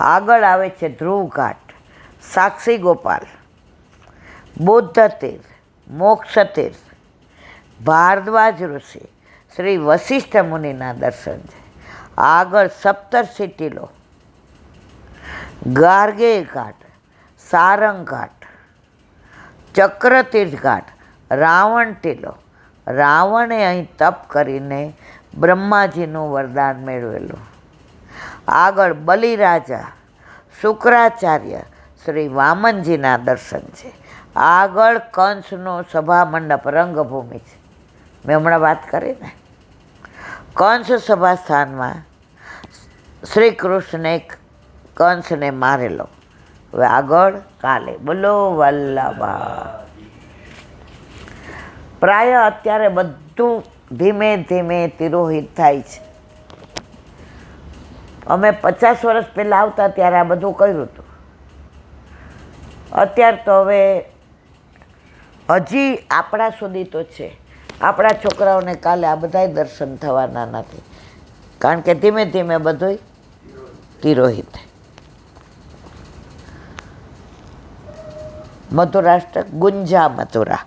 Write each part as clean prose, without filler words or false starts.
આગળ આવે છે ધ્રુવ ઘાટ, સાક્ષી ગોપાલ, બુદ્ધ તીર્થ, મોક્ષ તીર્થ, ભારદ્વાજ ઋષિ, શ્રી વશિષ્ઠ મુનિના દર્શન છે. આગળ સપ્તર્ષિ ટીલો, ગાર્ગેય ઘાટ, સારંગ ઘાટ, ચક્રતીર્થ ઘાટ, રાવણ ટીલો. રાવણે અહીં તપ કરીને બ્રહ્માજીનું વરદાન મેળવેલું. આગળ બલિરાજા, શુક્રાચાર્ય, શ્રી વામનજીના દર્શન છે. આગળ કંસનો સભા મંડપ રંગભૂમિ છે. મેં હમણાં વાત કરી ને, કંસ સભા સ્થાનમાં શ્રી કૃષ્ણે કંસને મારેલો. હવે આગળ કાલે બોલો વલ્લભા. પ્રાય અત્યારે બધું ધીમે ધીમે તિરોહિત થાય છે. અમે 50 વર્ષ પહેલાં આવતા ત્યારે આ બધું કર્યું હતું. અત્યારે તો હવે હજી આપણા સુધી તો છે. આપણા છોકરાઓને કાલે આ બધાય દર્શન થવાના નથી, કારણ કે ધીમે ધીમે બધું તિરોહિત થાય. મધુરાષ્ટ્ર ગુંજા મથુરા.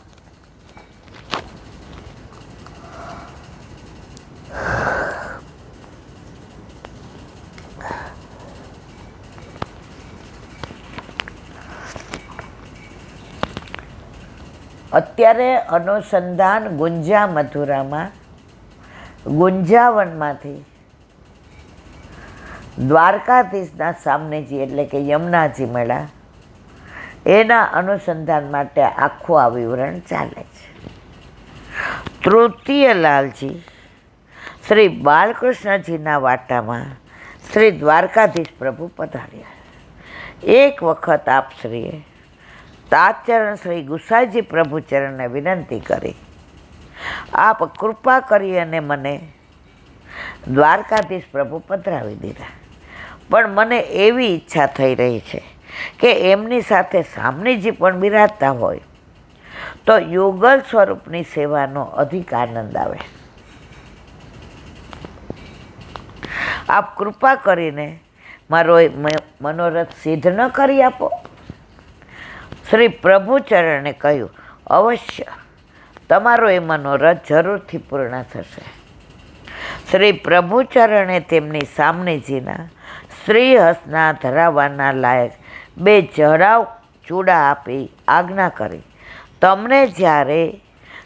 અત્યારે અનુસંધાન ગુંજા મથુરામાં ગુંજાવનમાંથી દ્વારકાધીશના સામનેજી એટલે કે યમુનાજી મેળા, એના અનુસંધાન માટે આખું આ વિવરણ ચાલે છે. તૃતીય લાલજી શ્રી બાલકૃષ્ણજીના વાટામાં શ્રી દ્વારકાધીશ પ્રભુ પધાર્યા. એક વખત આપશ્રીએ તાચરણ શ્રી ગુસાઈજી પ્રભુચરણને વિનંતી કરી, આપ કૃપા કરી અને મને દ્વારકાધીશ પ્રભુ પધરાવી દીધા, પણ મને એવી ઈચ્છા થઈ રહી છે કે એમની સાથે સામનેજી પણ બિરાજતા હોય તો યુગલ સ્વરૂપની સેવાનો અધિક આનંદ આવે. આપ કૃપા કરીને મારો મનોરથ સિદ્ધ ન કરી આપો. શ્રી પ્રભુચરણે કહ્યું, અવશ્ય તમારો એ મનોરથ જરૂરથી પૂર્ણ થશે. શ્રી પ્રભુચરણે તેમની સામનેજીના શ્રીહસ્તના ધરાવવાના લાયક 2 જડાવ ચૂડા આપી આજ્ઞા કરી, તમને જ્યારે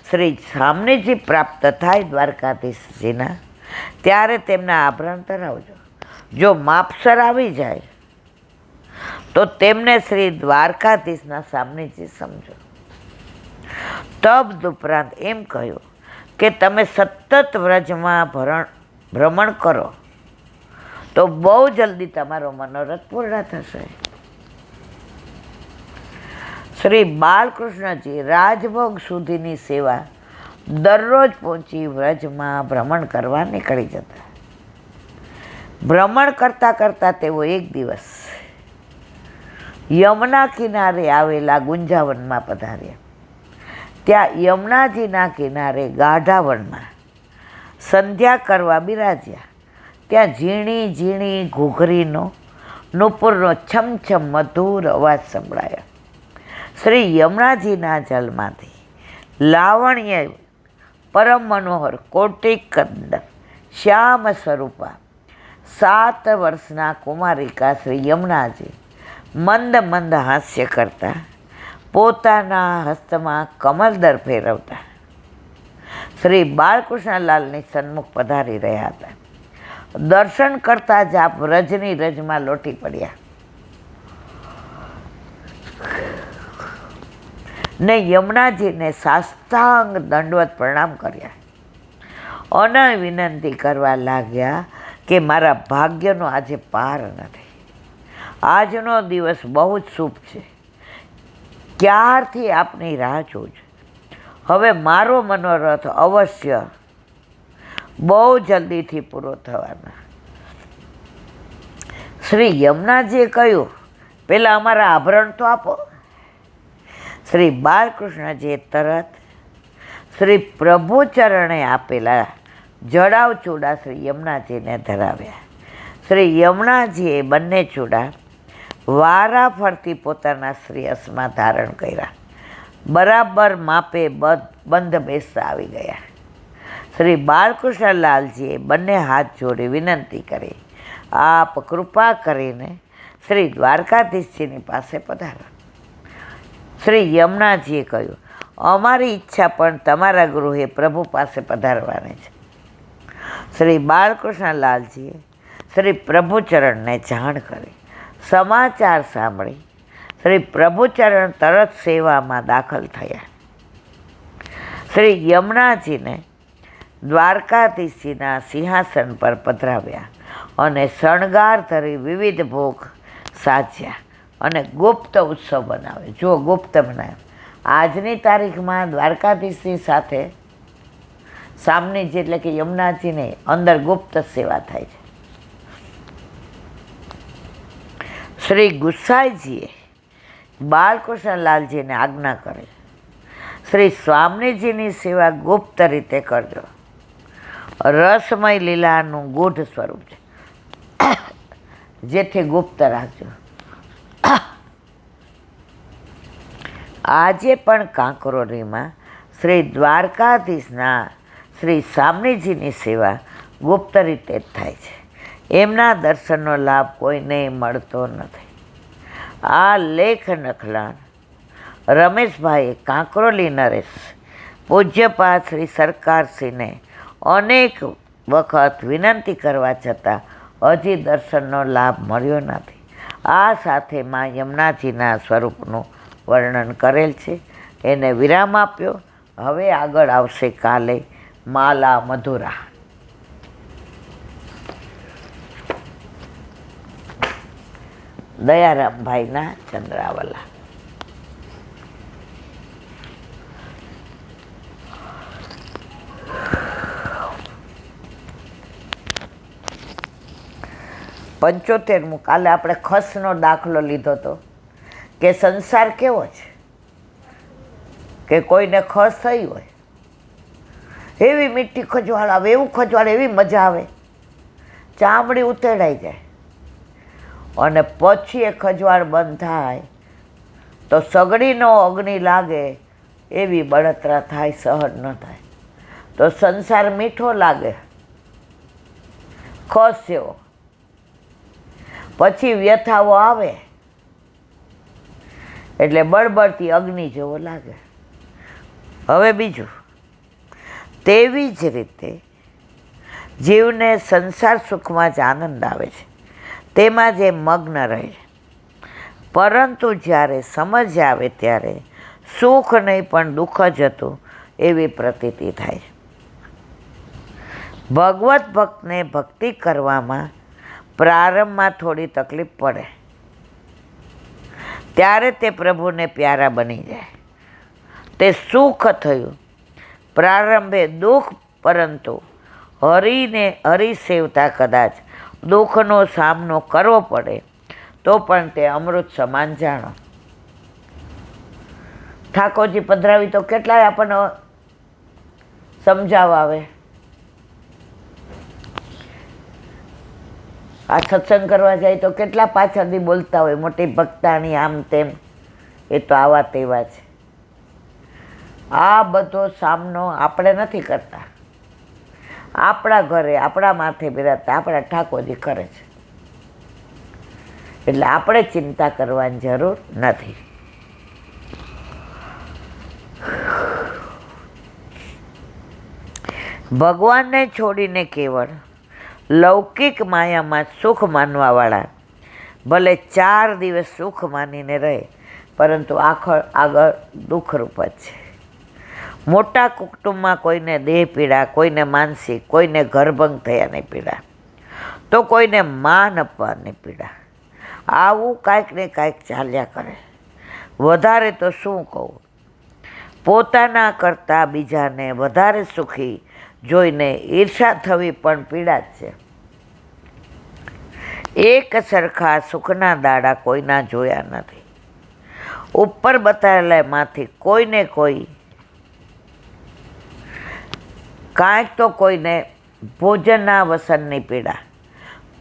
શ્રી સામનેજી પ્રાપ્ત થાય દ્વારકાધીશજીના, ત્યારે તેમના આભરણ ધરાવજો. જો માપસર આવી જાય તો તેમને શ્રી દ્વારકાધીશના સામનેજી સમજો. તબ ઉપરાંત એમ કહ્યું કે તમે સતત વ્રજમાં ભ્રમણ કરો તો બહુ જલ્દી તમારો મનોરથ પૂર્ણ થશે. શ્રી બાલકૃષ્ણજી રાજભોગ સુધીની સેવા દરરોજ પહોંચી વ્રજમાં ભ્રમણ કરવા નીકળી જતા. ભ્રમણ કરતાં કરતાં તેઓ એક દિવસ યમુના કિનારે આવેલા ગુંજાવનમાં પધાર્યા. ત્યાં યમુનાજીના કિનારે ગાઢાવનમાં સંધ્યા કરવા બિરાજ્યા. ત્યાં ઝીણી ઝીણી ઘૂઘરીનો નુપુરનો છમછમ મધુર અવાજ સંભળાયો. શ્રી યમુનાજીના જલમાંથી લાવણ્ય પરમ મનોહર કોટિક કંદન શ્યામ સ્વરૂપા 7 વર્ષના કુમારિકા શ્રી યમુનાજી મંદ મંદ હાસ્ય કરતા પોતાના હસ્તમાં કમલદર ફેરવતા શ્રી બાલકૃષ્ણલાલની સન્મુખ પધારી રહ્યા હતા. દર્શન કરતા જ આપ વ્રજની રજમાં લોટી પડ્યા ને યમુનાજીને સાષ્ટાંગ દંડવત પ્રણામ કર્યા અને વિનંતી કરવા લાગ્યા કે મારા ભાગ્યનો આજે પાર નથી. આજનો દિવસ બહુ જ શુભ છે. ક્યારથી આપની રાહ જોઉં છું. હવે મારો મનોરથ અવશ્ય બહુ જલ્દીથી પૂરો થવાના. શ્રી યમુનાજીએ કહ્યું, પહેલાં અમારા આભરણ તો આપો. શ્રી બાલકૃષ્ણજીએ તરત શ્રી પ્રભુચરણે આપેલા જડાવ ચૂડા શ્રી યમુનાજીને ધરાવ્યા. શ્રી યમુનાજીએ બંને ચૂડા વારા ફરતી પોતાના શ્રેયસમાં ધારણ કર્યા. બરાબર માપે બંધ બેસતા આવી ગયા. શ્રી બાલકૃષ્ણલાલજીએ બંને હાથ જોડી વિનંતી કરી, આપ કૃપા કરીને શ્રી દ્વારકાધીશજીની પાસે પધારો. શ્રી યમુનાજીએ કહ્યું, અમારી ઈચ્છા પણ તમારા ગૃહે પ્રભુ પાસે પધારવાની છે. શ્રી બાલકૃષ્ણલાલજીએ શ્રી પ્રભુચરણને જાણ કરી. સમાચાર સાંભળી શ્રી પ્રભુચરણ તરત સેવામાં દાખલ થયા. શ્રી યમુનાજીને દ્વારકાધીશજીના સિંહાસન પર પધરાવ્યા અને શણગાર ધરી વિવિધ ભોગ સાજ્યા અને ગુપ્ત ઉત્સવ બનાવ્યો. જો ગુપ્ત બનાવ્યો. આજની તારીખમાં દ્વારકાધીશની સાથે સામનેજી એટલે કે યમુનાજીને અંદર ગુપ્ત સેવા થાય છે. શ્રી ગુસાઈજીએ બાલકૃષ્ણલાલજીને આજ્ઞા કરી, શ્રી સ્વામીજીની સેવા ગુપ્ત રીતે કરજો. રસમય લીલાનું ગૂઢ સ્વરૂપ છે, જેથી ગુપ્ત રાખજો. આજે પણ કાંકરોલીમાં શ્રી દ્વારકાધીશના શ્રી સ્વામીજીની સેવા ગુપ્ત રીતે જ થાય છે. એમના દર્શનનો લાભ કોઈને મળતો નથી. આ લેખ નખલાણ રમેશભાઈએ કાંકરોલી નરેશ પૂજ્યપાદ શ્રી સરકારશ્રીને અનેક વખત વિનંતી કરવા છતાં હજી દર્શનનો લાભ મળ્યો નથી. આ સાથે માં યમુનાજીના સ્વરૂપનું વર્ણન કરેલ છે. એને વિરામ આપ્યો. હવે આગળ આવશે કાલે માલા મધુરા. દયારામભાઈના ચંદ્રાવલા. પંચોતેરમું. કાલે આપણે ખસનો દાખલો લીધો હતો કે સંસાર કેવો છે કે કોઈને ખસ થઈ હોય, એવી મીઠી ખજવાળ આવે, એવું ખજવાળ, એવી મજા આવે, ચામડી ઉતેડાઈ જાય, અને પછી એ ખજવાળ બંધ થાય તો સગડીનો અગ્નિ લાગે એવી બળતરા થાય, સહન ન થાય. તો સંસાર મીઠો લાગે ખસ જેવો, પછી વ્યથાઓ આવે એટલે બળબળતી અગ્નિ જેવો લાગે. હવે બીજું, તેવી જ રીતે જીવને સંસાર સુખમાં જ આનંદ આવે છે, તેમાં જે મગ્ન રહે છે. પરંતુ જ્યારે સમજ આવે ત્યારે સુખ નહીં પણ દુઃખ જ હતું એવી પ્રતીતિ થાય છે. ભગવત ભક્તને ભક્તિ કરવામાં પ્રારંભમાં થોડી તકલીફ પડે, ત્યારે તે પ્રભુને પ્યારા બની જાય. તે સુખ થયું. પ્રારંભે દુઃખ, પરંતુ હરિ સેવતા કદાચ દુઃખનો સામનો કરવો પડે તો પણ તે અમૃત સમાન જાણો. ઠાકોરજી પધરાવી તો કેટલાય આપણને સમજાવવા આવે. આ સત્સંગ કરવા જાય તો કેટલા પાછળથી બોલતા હોય, મોટી ભક્તાણી આમ તેમ. એ તો આવા તેવા છે. આ બધો સામનો આપણે નથી કરતા. આપણા ઘરે આપણા માથે બિરાજતા આપણા ઠાકોરજી કરે છે, એટલે આપણે ચિંતા કરવાની જરૂર નથી. ભગવાનને છોડીને કેવળ લૌકિક માયામાં સુખ માનવાવાળા ભલે 4 દિવસ સુખ માનીને રહે, પરંતુ આગળ દુઃખરૂપ જ છે. મોટા કુટુંબમાં કોઈને દેહ પીડા, કોઈને માનસિક, કોઈને ઘરભંગ થયાની પીડા, તો કોઈને માન અપમાનની પીડા. આવું કાંઈક ને કાંઈક ચાલ્યા કરે. વધારે તો શું કહું, પોતાના કરતાં બીજાને વધારે સુખી જોઈને ઈર્ષા થવી પણ પીડા જ છે. એક સરખા સુખના દાડા કોઈના જોયા નથી. ઉપર બતાવેલામાંથી કોઈને કોઈ કાંઈક તો કોઈને ભોજનના વસનની પીડા,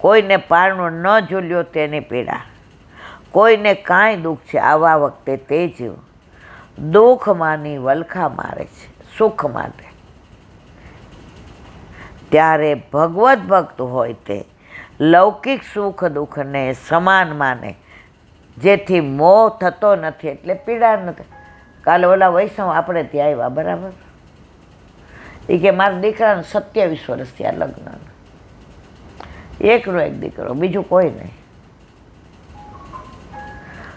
કોઈને પારણું ન ઝૂલ્યો તેની પીડા, કોઈને કાંઈ દુઃખ છે આવા વખતે તે જીવ દુઃખમાંની વલખા મારે છે સુખ માટે. ત્યારે ભગવત ભક્ત હોય તે લૌકિક સુખ દુઃખને સમાન માને, જેથી મોહ થતો નથી એટલે પીડા નથી. કાલે ઓલા વૈષ્ણવ આપણે ત્યાં આવ્યા, બરાબર, એ કે મારા દીકરાને 27 વર્ષ થયા લગ્ન, એકનો એક દીકરો, બીજું કોઈ નહીં.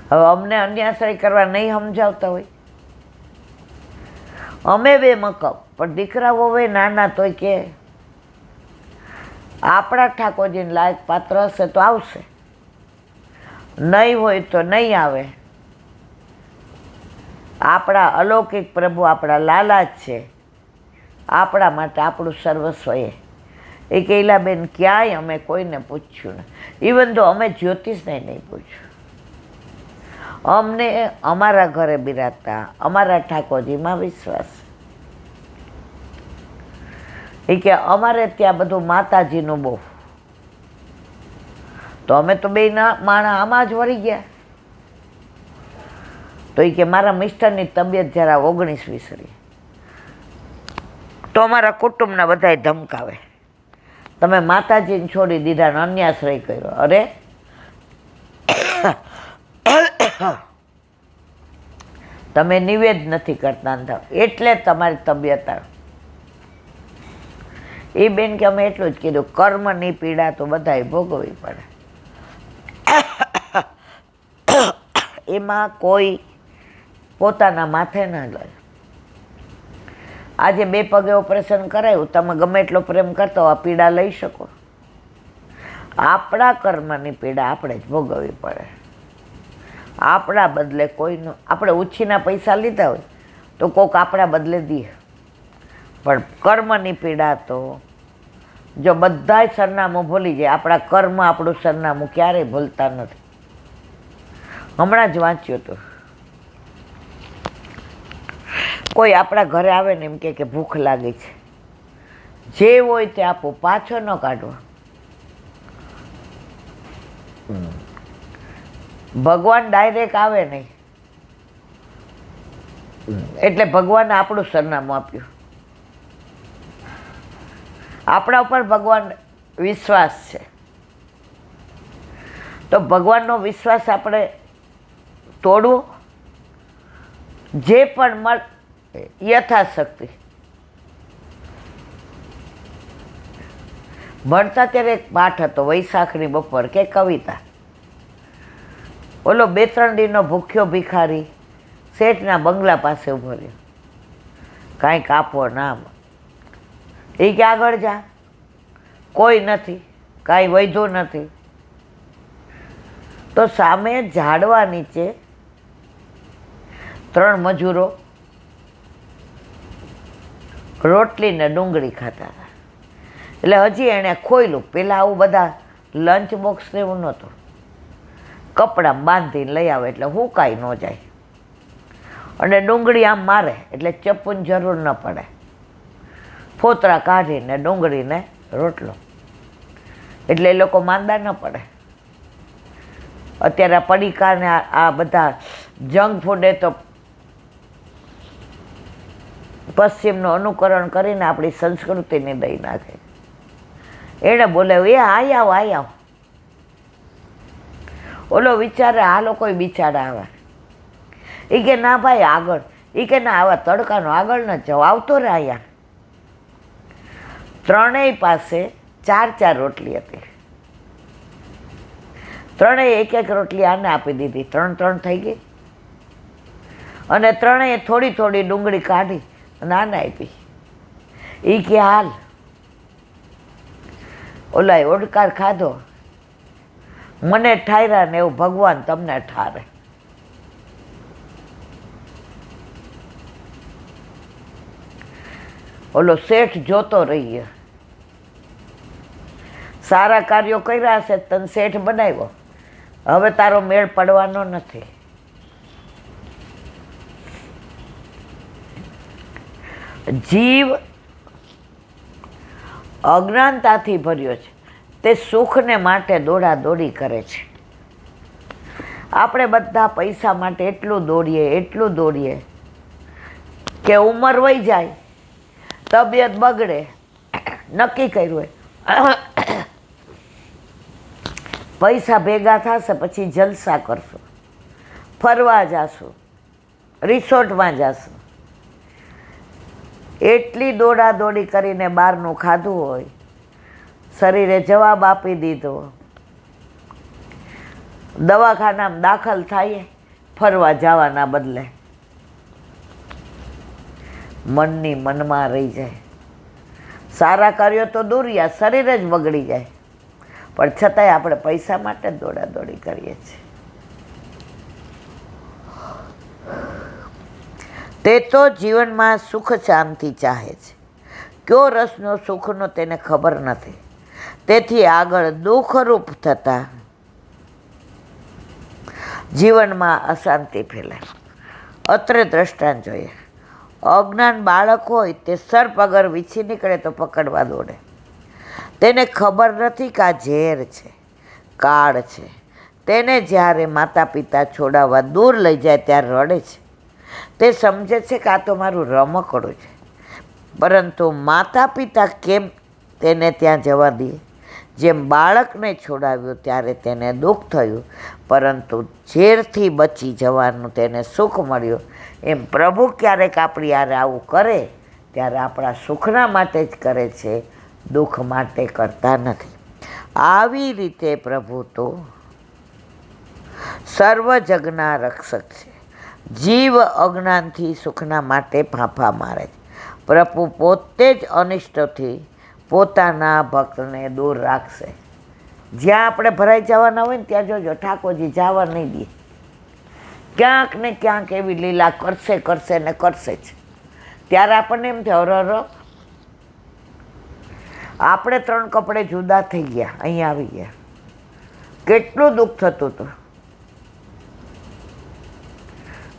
હવે અમને અન્યાશ્રય કરવા નહીં સમજાવતા હોય. અમે બે મકમ, પણ દીકરાઓ હવે નાના તોય કે આપણા ઠાકોરજીને લાયક પાત્ર હશે તો આવશે, નહીં હોય તો નહીં આવે. આપણા અલૌકિક પ્રભુ આપણા લાલા જ છે, આપણા માટે આપણું સર્વસ્વ એ કૈલાબેન ક્યાંય અમે કોઈને પૂછ્યું નહીં. ઇવન તો અમે જ્યોતિષને નહીં પૂછ્યું. અમને અમારા ઘરે બિરાજતા અમારા ઠાકોરજીમાં વિશ્વાસ. એ કે અમારે ત્યાં બધું માતાજીનું બહુ, તો અમે તો બે માણા આમાં જ વળી ગયા. તો એ કે મારા મિસ્ટરની તબિયત જરા 19-20 રહી, તો અમારા કુટુંબના બધાય ધમકાવે, તમે માતાજીને છોડી દીધા ને અન્યાશ્રય કર્યો. અરે તમે નિવેદ નથી કરતા એટલે તમારી તબિયત આવે. એ બેન કે અમે એટલું જ કીધું, કર્મની પીડા તો બધાએ ભોગવવી પડે, એમાં કોઈ પોતાના માથે ના લે. આજે 2 પગે ઓપરેશન કરાયું, તમે ગમે એટલો પ્રેમ કરતા હો આ પીડા લઈ શકો. આપણા કર્મની પીડા આપણે જ ભોગવવી પડે. આપણા બદલે કોઈનું, આપણે ઉછીના પૈસા લીધા હોય તો કોઈક આપણા બદલે દે, પણ કર્મની પીડા તો જો બધાય સરનામું ભૂલી જાય, આપણા કર્મ આપણું સરનામું ક્યારેય ભૂલતા નથી. હમણાં જ વાંચ્યું હતું, કોઈ આપણા ઘરે આવે ને એમ કે ભૂખ લાગી છે, જે હોય તે આપો, પાછો ન કાઢવો. ભગવાન ડાયરેક્ટ આવે નહીં, એટલે ભગવાને આપણું સરનામું આપ્યું. આપણા ઉપર ભગવાન વિશ્વાસ છે, તો ભગવાનનો વિશ્વાસ આપણે તોડવો. જે પણ મળ યથાશક્તિ. ભણતા ત્યારે એક પાઠ હતો, વૈશાખની બપોર કે કવિતા. ઓલો 2-3 દિનનો ભૂખ્યો ભિખારી શેઠના બંગલા પાસે ઊભો રહ્યો, કાંઈક આપો નામ. એ કે આગળ જા, કોઈ નથી, કાંઈ વૈધું નથી. તો સામે ઝાડવા નીચે 3 મજૂરો રોટલી ને ડુંગળી ખાતા હતા. એટલે હજી એણે ખોયલું, પેલા આવું બધા લંચ બોક્સ ને એવું નહોતું, કપડાં બાંધીને લઈ આવે એટલે હુકાઈ ન જાય. અને ડુંગળી આમ મારે એટલે ચપ્પુની જરૂર ન પડે, ફોતરા કાઢીને ડુંગળીને રોટલો, એટલે એ લોકો માંદા ન પડે. અત્યારે પડીકા ને આ બધા જંક ફૂડે તો પશ્ચિમનું અનુકરણ કરીને આપણી સંસ્કૃતિને દઈ નાખે. એણે બોલાવ્યું, એ આઈ આવ, આઈ આવ. ઓલો વિચારે આ લોકો બિચારા આવે. એ કે ના ભાઈ આગળ. એ કે ના આવા તડકાનો આગળ ન જાઓ, આવતો રહે અહીંયા. 3 પાસે 4 રોટલી હતી. 3 એક રોટલી આને આપી દીધી, 3 થઈ ગઈ. અને 3 થોડી થોડી ડુંગળી કાઢી અને આને આપી. એ કે હાલ. ઓલાએ ઓડકાર ખાધો, મને ઠાર્યા ને એવું ભગવાન તમને ઠારે. ઓલો શેઠ જોતો રહીએ, સારા કાર્યો કર્યા હશે, તને શેઠ બનાવ્યો, હવે તારો મેળ પડવાનો નથી. જીવ અજ્ઞાનતાથી ભર્યો છે, તે સુખને માટે દોડાદોડી કરે છે. આપણે બધા પૈસા માટે એટલું દોડીએ કે ઉંમર વહી જાય, તબિયત બગડે, નક્કી કર્યું હોય પૈસા ભેગા થશે પછી જલસા કરશું, ફરવા જાશું, રિસોર્ટમાં જાશું. એટલી દોડાદોડી કરીને બહારનું ખાધું હોય, શરીરે જવાબ આપી દીધો, દવાખાનામાં દાખલ થાય ફરવા જવાના બદલે મનની મનમાં રહી જાય. સારા કાર્યો તો દોર્યા, શરીર જ બગડી જાય, પણ છતાંય આપણે પૈસા માટે જ દોડાદોડી કરીએ છીએ. તે તો જીવનમાં સુખ શાંતિ ચાહે છે. કયો રસનો સુખનો તેને ખબર નથી. તેથી આગળ દુઃખરૂપ થતા જીવનમાં અશાંતિ ફેલાય. અત્રે દ્રષ્ટાંત જોઈએ. અજ્ઞાન બાળક હોય તે સર્પ અગર વીછી નીકળે તો પકડવા દોડે. તેને ખબર નથી કે આ ઝેર છે, કાળ છે. તેને જ્યારે માતા પિતા છોડાવવા દૂર લઈ જાય ત્યારે રડે છે. તે સમજે છે કે આ તો મારું રમકડું છે, પરંતુ માતા પિતા કેમ તેને ત્યાં જવા દે? જેમ બાળકને છોડાવ્યું ત્યારે તેને દુઃખ થયું, પરંતુ ઝેરથી બચી જવાનું તેને સુખ મળ્યું. એમ પ્રભુ ક્યારેક આપણી યારે આવું કરે ત્યારે આપણા સુખના માટે જ કરે છે, દુઃખ માટે કરતા નથી. આવી રીતે પ્રભુ તો સર્વ જગના રક્ષક છે. જીવ અજ્ઞાનથી સુખના માટે ફાંફા મારે છે. પ્રભુ પોતે જ અનિષ્ટથી પોતાના ભક્તને દૂર રાખશે. જ્યાં આપણે ભરાઈ જવાના હોય ને ત્યાં જોજો ઠાકોરજી જવા નહીં દે. ક્યાંક ને ક્યાંક એવી લીલા કરશે ને કરશે જ. ત્યારે આપણને એમ થાય આપણે 3 કપડે જુદા થઈ ગયા, અહીંયા આવી ગયા, કેટલું દુઃખ થતું હતું.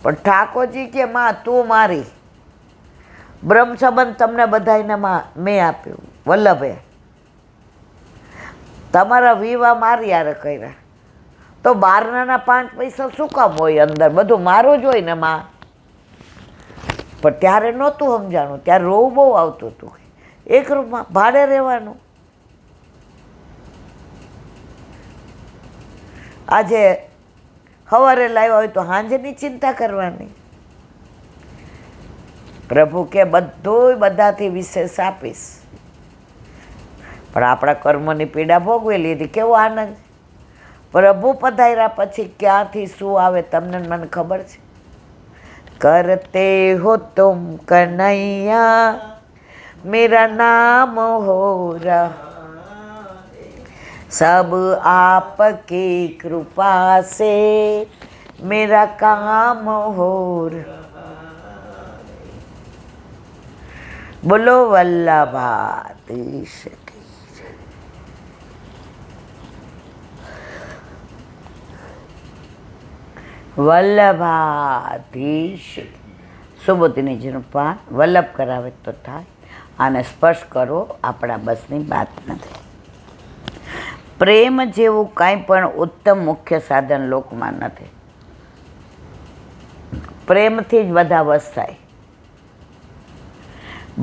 પણ ઠાકોરજી કે માં તું મારી, બ્રહ્મ સંબંધ તમને બધાને મેં આપ્યું, વલ્લભે તમારા વિવાહ મારી યારે કર્યા, તો બારનાના 5 પૈસા શું કામ હોય? અંદર બધું મારું જ હોય ને માં. પણ ત્યારે નહોતું સમજાણું, ત્યારે રોવું બહુ આવતું હતું. એક રૂમમાં ભાડે રહેવાનું. આજે સવારે લાવ્યા હોય તો સાંજની ચિંતા કરવાની. પ્રભુ કે બધું બધાથી વિશેષ આપીશ, પણ આપણા કર્મની પીડા ભોગવી લીધી. કેવો આનંદ! પ્રભુ પધાર્યા પછી ક્યાંથી શું આવે તમને મને ખબર છે. કરતે હો તુમ કનૈયા મેરા નામ હો રહા, सब आपकी कृपा से मेरा काम हो रहा. बोलो वल्लभाधीश की जय. વલ્લભાધીશ. સુબોધીનીજીનું પાન વલ્લભ કરાવે તો થાય. આને સ્પર્શ કરો, આપણા બસની વાત નથી. પ્રેમ જેવું કાંઈ પણ ઉત્તમ મુખ્ય સાધન લોકમાં નથી. પ્રેમથી જ બધા વશ થાય.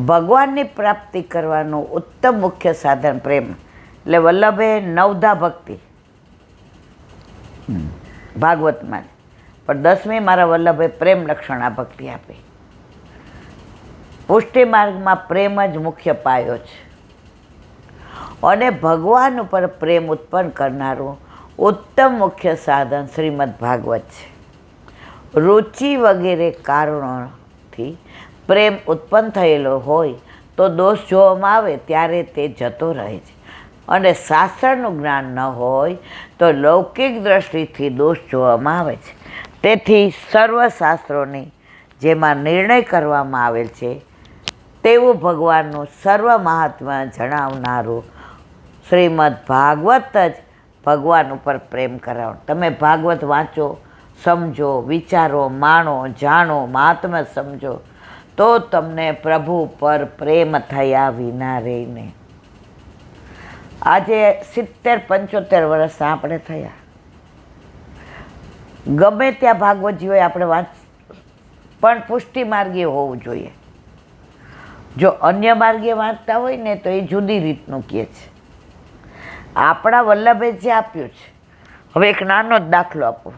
ભગવાનની પ્રાપ્તિ કરવાનું ઉત્તમ મુખ્ય સાધન પ્રેમ. એટલે વલ્લભે 9ધા ભક્તિ ભાગવતમાં, પણ 10મી મારા વલ્લભે પ્રેમ લક્ષણા ભક્તિ આપી. પુષ્ટિ માર્ગમાં પ્રેમ જ મુખ્ય પાયો છે. અને ભગવાન ઉપર પ્રેમ ઉત્પન્ન કરનારું ઉત્તમ મુખ્ય સાધન શ્રીમદ ભાગવત છે. રુચિ વગેરે કારણોથી પ્રેમ ઉત્પન્ન થયેલો હોય તો દોષ જોવામાં આવે ત્યારે તે જતો રહે છે. અને શાસ્ત્રનું જ્ઞાન ન હોય તો લૌકિક દ્રષ્ટિથી દોષ જોવામાં આવે છે. તેથી સર્વશાસ્ત્રોની જેમાં નિર્ણય કરવામાં આવેલ છે તેવું ભગવાનનું સર્વ મહાત્મા જણાવનારું શ્રીમદ ભાગવત જ ભગવાન ઉપર પ્રેમ કરાવો. તમે ભાગવત વાંચો, સમજો, વિચારો, માણો, જાણો, મહાત્મા સમજો તો તમને પ્રભુ પર પ્રેમ થયા વિના રહીને આજે 70-75 વર્ષના આપણે થયા. ગમે ત્યાં ભાગવતજી હોય આપણે પણ પુષ્ટિ માર્ગીય હોવું જોઈએ. જો અન્ય માર્ગે વાંચતા હોય ને તો એ જુદી રીતનું કહે છે. આપણા વલ્લભે જે આપ્યું છે, હવે એક નાનો જ દાખલો આપો.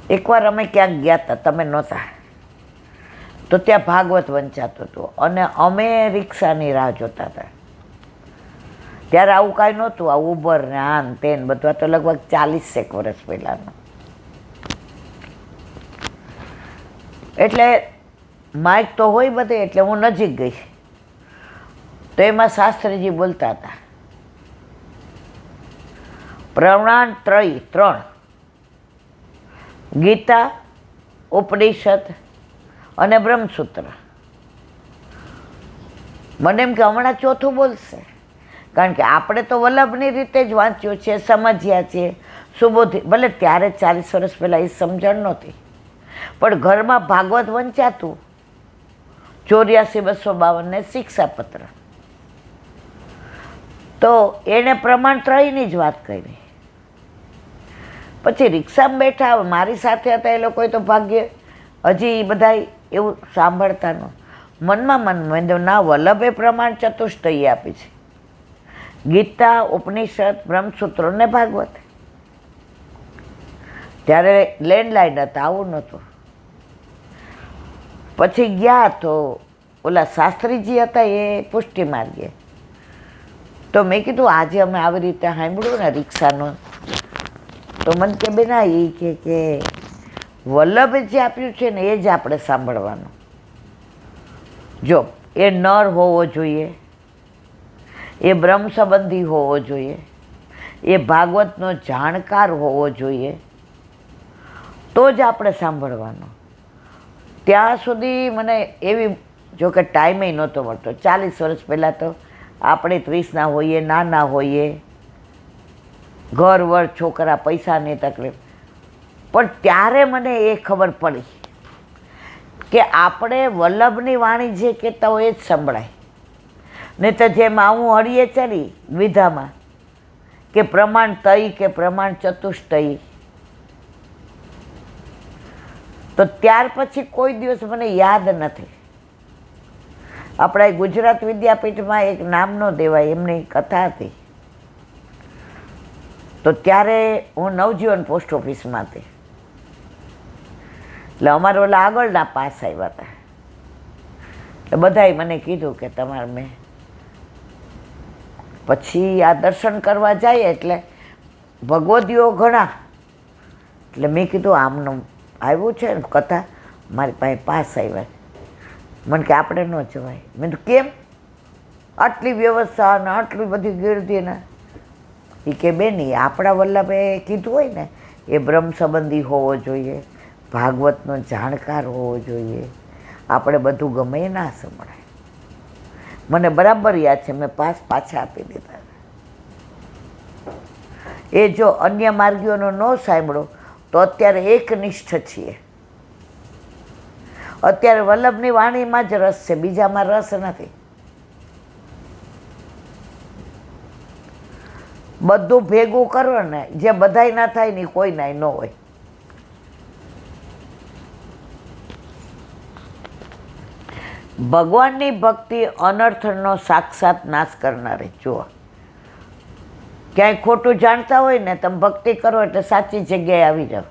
એકવાર અમે ક્યાંક ગયા હતા, તમે નહોતા, તો ત્યાં ભાગવત વંચાતું હતું અને અમે રિક્ષાની રાહ જોતા હતા. ત્યારે આવું કાંઈ નહોતું, આ ઉબર ને આન તેન બધું, તો લગભગ 40 વર્ષ પહેલાંનું. એટલે માઇક તો હોય બધે, એટલે હું નજીક ગઈ. તો એમાં શાસ્ત્રીજી બોલતા હતા, પ્રમાણ ત્રણ, ગીતા, ઉપનિષદ અને બ્રહ્મસૂત્ર. મને એમ કે હમણાં ચોથું બોલશે, કારણ કે આપણે તો વલ્લભની રીતે જ વાંચ્યું છે, સમજ્યા છીએ, સુબોધી. ભલે ત્યારે 40 વર્ષ પહેલાં એ સમજણ નહોતી, પણ ઘરમાં ભાગવત વંચાતું. 84-252 ને શિક્ષાપત્ર. તો એણે પ્રમાણ 3ની જ વાત કરી. પછી રિક્ષામાં બેઠા, મારી સાથે હતા એ લોકોએ તો ભાગ્ય હજી બધા એવું સાંભળતા ન. મનમાં ના, વલ્લભે પ્રમાણ ચતુષ્ટયી આપી છે, ગીતા, ઉપનિષદ, બ્રહ્મસૂત્રો ને ભાગવત. ત્યારે લેન્ડલાઇન હતા, આવું નહોતું. પછી ગયા તો ઓલા શાસ્ત્રીજી હતા એ પુષ્ટિ માર્ગે. તો મેં કીધું આજે અમે આવી રીતે સાંભળ્યું ને રિક્ષાનું, તો મને કે બેના એ કે વલ્લભે જે આપ્યું છે ને એ જ આપણે સાંભળવાનું. જો એ નર હોવો જોઈએ, એ બ્રહ્મ સંબંધી હોવો જોઈએ, એ ભાગવતનો જાણકાર હોવો જોઈએ, તો જ આપણે સાંભળવાનું. ત્યાં સુધી મને એવી, જો કે ટાઈમે નહોતો મળતો. 40 વર્ષ પહેલાં તો આપણે 30ના હોઈએ, નાના હોઈએ, ઘર વર, છોકરા, પૈસાની તકલીફ. પણ ત્યારે મને એ ખબર પડી કે આપણે વલ્લભની વાણી જે કહેતા હોય એ જ સંભળાય. નહીં તો જેમ આવું હળીએ ચડી વિધામાં કે પ્રમાણ તય કે પ્રમાણ ચતુષ્ટયી, તો ત્યાર પછી કોઈ દિવસ મને યાદ નથી. આપણા ગુજરાત વિદ્યાપીઠમાં એક નામ ન દેવાય એમની કથા હતી. તો ત્યારે હું નવજીવન પોસ્ટ ઓફિસમાં હતી, એટલે અમારે ઓલા આગળના પાસ આવ્યા હતા. એટલે બધાએ મને કીધું કે તમારે મેં પછી આ દર્શન કરવા જાય એટલે ભગવદીઓ ઘણા. એટલે મેં કીધું આમનું આવ્યું છે ને કથા, મારી પાસે પાસ આવ્યા. મને કે આપણે ન જવાય. મેં કીધું કેમ? આટલી વ્યવસ્થા ને આટલી બધી ગીર્દીને. એ કે બેન, આપણા વલ્લભે કીધું હોય ને, એ બ્રહ્મ સંબંધી હોવો જોઈએ, ભાગવતનો જાણકાર હોવો જોઈએ. આપણે બધું ગમે ના સંભળાય. મને બરાબર યાદ છે, મેં પાસ પાછા આપી દીધા. એ જો અન્ય માર્ગીઓનો ન સાંભળો તો અત્યારે એકનિષ્ઠ છીએ. અત્યારે વલ્લભની વાણીમાં જ રસ છે, બીજામાં રસ નથી. બધું ભેગું કરો ને, જે બધાય ના થાય ને કોઈ નાય ન હોય. ભગવાનની ભક્તિ અનર્થનો સાક્ષાત નાશ કરનારી. જુઓ, ક્યાંય ખોટું જાણતા હોય ને તમે ભક્તિ કરો એટલે સાચી જગ્યાએ આવી જાઓ.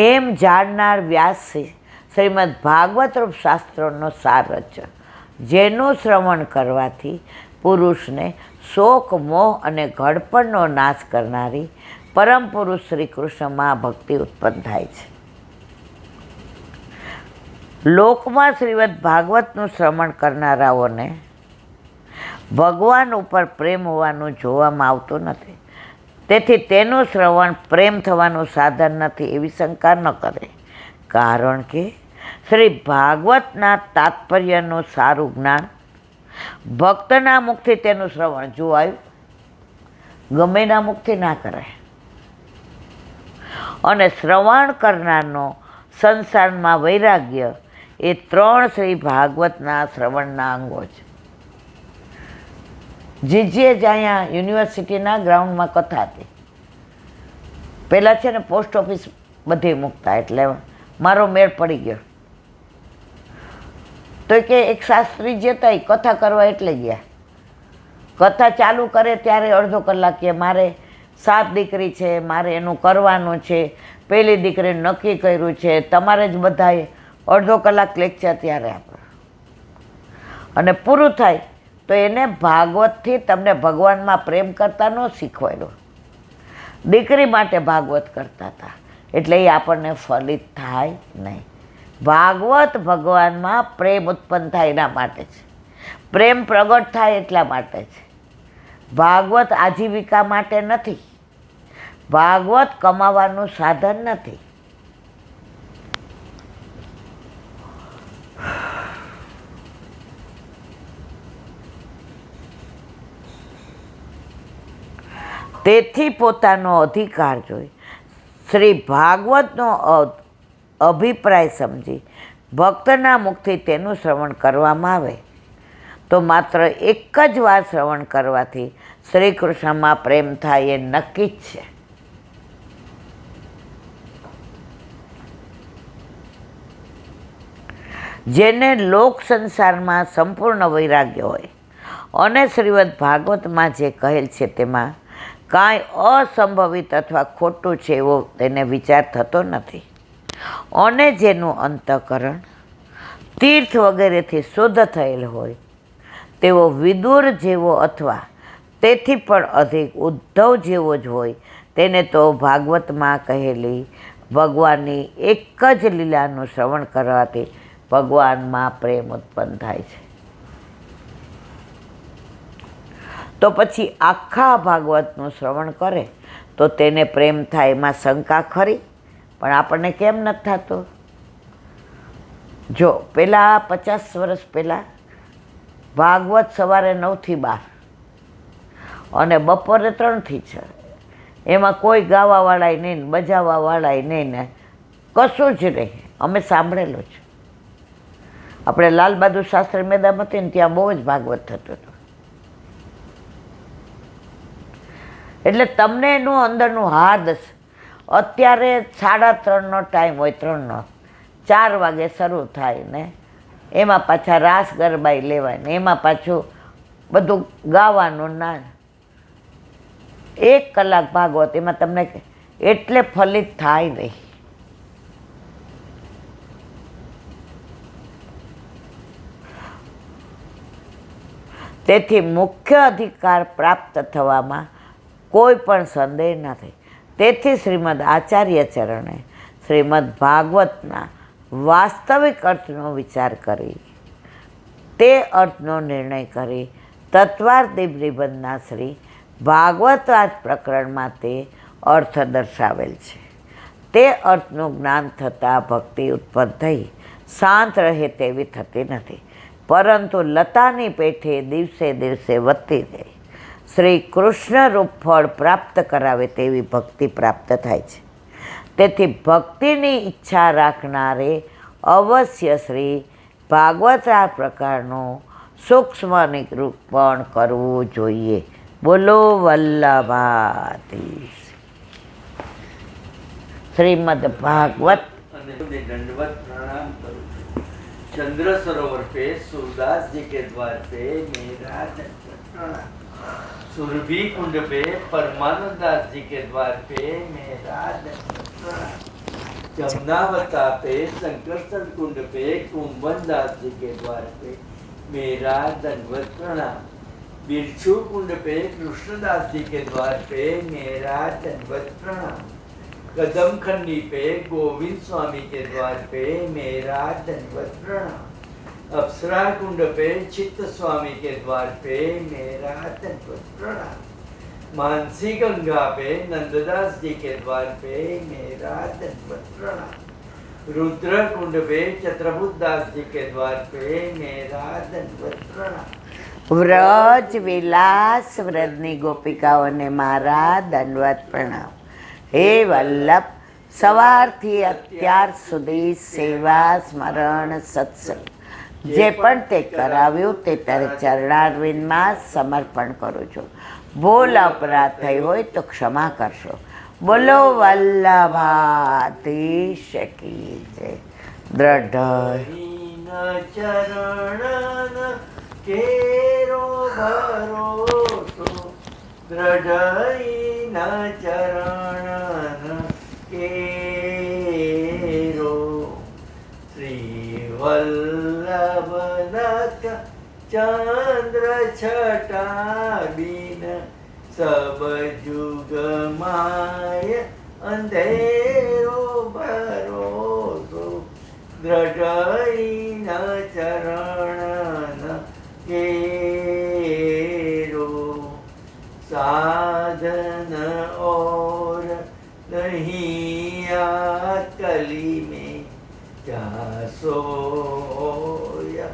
એમ જાણનાર વ્યાસ શ્રીમદ ભાગવત રૂપ શાસ્ત્રોનો સાર છે, જેનું શ્રવણ કરવાથી પુરુષને શોક, મોહ અને ઘડપણનો નાશ કરનારી પરમ પુરુષ શ્રી કૃષ્ણમાં ભક્તિ ઉત્પન્ન થાય છે. લોકમાં શ્રીમદ ભાગવતનું શ્રવણ કરનારાઓને ભગવાન ઉપર પ્રેમ હોવાનું જોવામાં આવતું નથી. તેથી તેનું શ્રવણ પ્રેમ થવાનું સાધન નથી એવી શંકા ન કરે. કારણ કે શ્રી ભાગવતના તાત્પર્યનું સારું જ્ઞાન ભક્તના મુખથી તેનું શ્રવણ જોવાયું, ગમેના મુખથી ના કરાય. અને શ્રવણ કરનારનો સંસારમાં વૈરાગ્ય એ 3 શ્રી ભાગવતના શ્રવણના અંગો છે. જીજીએ જ અહીંયા યુનિવર્સિટીના ગ્રાઉન્ડમાં કથા હતી. પહેલાં છે ને પોસ્ટ ઓફિસ બધી મૂકતા, એટલે મારો મેળ પડી ગયો. તો કે એક શાસ્ત્રી જે હતા એ કથા કરવા એટલે ગયા. કથા ચાલુ કરે ત્યારે અડધો કલાક કે મારે 7 દીકરી છે, મારે એનું કરવાનું છે, પહેલી દીકરીને નક્કી કર્યું છે, તમારે જ બધાએ અડધો કલાક લેક્ચર ત્યારે આપણે. અને પૂરું થાય તો એને ભાગવતથી તમને ભગવાનમાં પ્રેમ કરતા ન શીખવાડ્યો, દીકરી માટે ભાગવત કરતા હતા, એટલે એ આપણને ફલિત થાય નહીં. ભાગવત ભગવાનમાં પ્રેમ ઉત્પન્ન થાય એના માટે છે, પ્રેમ પ્રગટ થાય એટલા માટે છે. ભાગવત આજીવિકા માટે નથી, ભાગવત કમાવાનું સાધન નથી. તેથી પોતાનો અધિકાર જોઈ શ્રી ભાગવતનો અભિપ્રાય સમજી ભક્તના મુખથી તેનું શ્રવણ કરવામાં આવે તો માત્ર એક જ વાર શ્રવણ કરવાથી શ્રી કૃષ્ણમાં પ્રેમ થાય એ નક્કી જ છે. જેને લોક સંસારમાં સંપૂર્ણ વૈરાગ્ય હોય અને શ્રીમદ્ ભાગવતમાં જે કહેલ છે તેમાં કાંઈ અસંભવિત અથવા ખોટું છે એવો તેને વિચાર થતો નથી, અને જેનું અંતઃકરણ તીર્થ વગેરેથી શુદ્ધ થયેલ હોય તેવો વિદુર જેવો અથવા તેથી પણ અધિક ઉદ્ધવ જેવો જ હોય તેને તો ભાગવતમાં કહેલી ભગવાનની એક જ લીલાનું શ્રવણ કરવાથી ભગવાનમાં પ્રેમ ઉત્પન્ન થાય છે. તો પછી આખા ભાગવતનું શ્રવણ કરે તો તેને પ્રેમ થાય એમાં શંકા ખરી, પણ આપણને કેમ નથી થતો? જો પહેલાં 50 વર્ષ પહેલાં ભાગવત સવારે 9 થી 12 અને બપોરે 3 થી 6, એમાં કોઈ ગાવાવાળાય નહીં, બજાવવાવાળાય નહીં, ને કશું જ નહીં. અમે સાંભળેલું છે. આપણે લાલ બહાદુર શાસ્ત્રી મેદાન હતી ને ત્યાં બહુ જ ભાગવત થતું હતું. એટલે તમને એનું અંદરનું હાર્દ. અત્યારે 3:30નો ટાઈમ હોય, 3નો 4 વાગે શરૂ થાય ને એમાં પાછા રાસ ગરબાઈ લેવાય ને એમાં પાછું બધું ગાવાનું ના 1 કલાક ભાગવત, એમાં તમને એટલે ફલિત થાય નહીં. તેથી મુખ્ય અધિકાર પ્રાપ્ત થવામાં કોઈ પણ સંદેહ નથી. તેથી શ્રીમદ આચાર્ય ચરણે શ્રીમદ ભાગવતના વાસ્તવિક અર્થનો વિચાર કરી તે અર્થનો નિર્ણય કરી તત્વાર્થ નિબંધના શ્રી ભાગવતવાદ પ્રકરણમાં તે અર્થ દર્શાવેલ છે. તે અર્થનું જ્ઞાન થતાં ભક્તિ ઉત્પન્ન થઈ શાંત રહે તેવી થતી નથી, પરંતુ લતાની પેઠે દિવસે દિવસે વધતી જાય શ્રી કૃષ્ણ રૂપ ફળ પ્રાપ્ત કરાવે તેવી ભક્તિ પ્રાપ્ત થાય છે. તેથી ભક્તિની ઈચ્છા રાખનારે અવશ્ય શ્રી ભાગવત આ પ્રકારનું સૂક્ષ્મ નિરૂપણ કરવું જોઈએ. બોલો વલ્લભાધીશ. શ્રીમદ ભાગવત. दंडवत प्रणाम करूं. चंद्र सरोवर पे सूरदास जी के द्वार पे मेरा दंडवत प्रणाम. सुरभि कुंड पे परमानंद दास जी के द्वार पे मेरा दंडवत प्रणाम. जमुनावता पे संकर्षण कुंड पे कुंभन दास जी के द्वार पे मेरा दंडवत प्रणाम. बिरछू कुंड पे कृष्णदास जी के द्वार पे मेरा दंडवत प्रणाम. कदम खंडी पे गोविंद स्वामी के द्वार पे मेरा दंडवत प्रणाम. अप्सरा कुंड पे चित्त स्वामी के द्वार पे मेरा दंडवत प्रणाम. मानसी गंगा पे नंददास जी के द्वार पे मेरा दंडवत प्रणाम. रुद्र कुंड पे चत्रभुज दास जी के द्वार पे मेरा दंडवत प्रणाम. વ્રજ વિલાસ વ્રજની ગોપિકાઓને મારા દંડવત પ્રણામ. હે વલ્લભ સવારથી અત્યાર સુધી સેવા સ્મરણ સત્સંગ જે પણ તે કરાવ્યું તે તારે ચરણારવિંદમાં સમર્પણ કરું છું. ભૂલ અપરાધ થઈ હોય તો ક્ષમા કરશો. બોલો વલ્લભાધીશ કી જય. દ્રઢ ચરણ કેરો ભરોસો દ્રઢ ચરણ કેરો શ્રી વલ્લભનાથ ચંદ્ર છટા બિન સબ જુગ માય અંધેરો ભરોસો દ્રઢ ચરણ કેરો साधन और नहीं कली में क्या सोया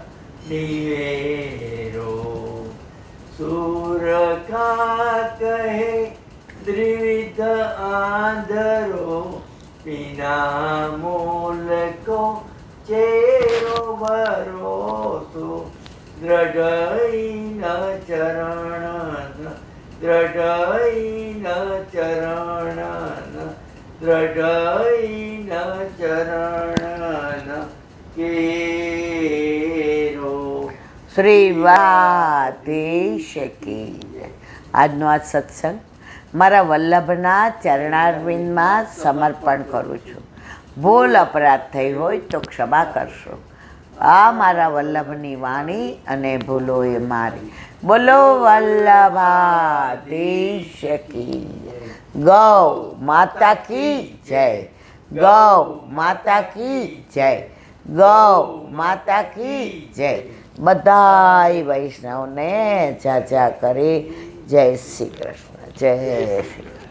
निवेरो सूर का कहे त्रिविध आंधरो बिना मूल को चेरो भरोसो દ્રઢ ચરણ દ્રઢ ચરણ દ્રઢ ચરણ કેરો. શ્રી વાધીશ કી જય. આજનો આ સત્સંગ મારા વલ્લભના ચરણારવિંદમાં સમર્પણ કરું છું. ભૂલ અપરાધ થઈ હોય તો ક્ષમા કરશો. આ મારા વલ્લભની વાણી અને ભૂલો એ મારી. બોલો વલ્લભાધીશ કી જય. ગૌ માતા કી જય. ગૌ માતા કી જય. ગૌ માતા કી જય. બધાય વૈષ્ણવને જા કરી જય શ્રી કૃષ્ણ. જય શ્રી કૃષ્ણ.